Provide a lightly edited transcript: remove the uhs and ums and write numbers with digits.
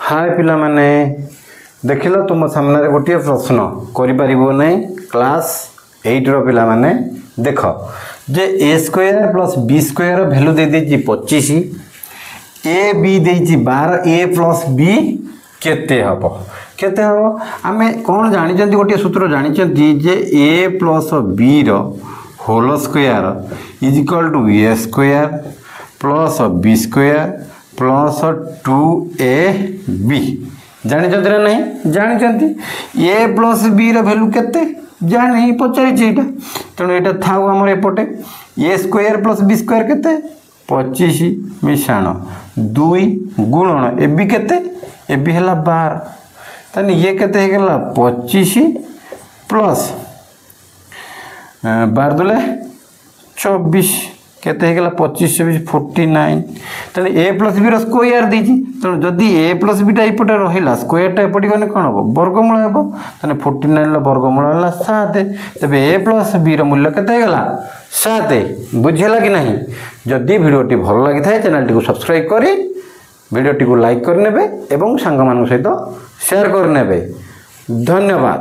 हाय पिला माने देखिल तुम सामने गोटे प्रश्न कर क्लास 8 रो पिला माने देख जे a square plus b square value दे देछि 25 ए बी देछि 12 ए प्लस बी केते हबो आमे कोन जानि जंती गोटे सूत्र जानि जंती जे ए प्लस बी रो whole square is equal to a square plus b square plus 2ab जानी ना नहीं जानी ए प्लस बी वैल्यू केते जानी पचारि तेणु यहाँ थाउ आमर एपटे ए स्क्वायर प्लस बी स्क्वायर केते 25 मिशाण 2 गुणन ए बी केते ए बी है 12 तानी ये केते हेगला 25 प्लस 12 दुले 24 केते हेगला 25 24 49 तेणु ए प्लस बी स्क्वायर देछि तेणु जदि ए प्लस बी एपटे रहिला स्क्वायर टा एपटे गने कोन हो वर्गमूल हेबो तेणु 49 वर्गमूल हला 7 तबे ए प्लस बी रो मूल्य केते हेगला 7 बुझिला कि नहीं जदि वीडियोटी भल लागि थाए चैनल टी को सब्सक्राइब करी वीडियोटी को लाइक कर नेबे एवं संग मान सहित शेयर कर नेबे धन्यवाद।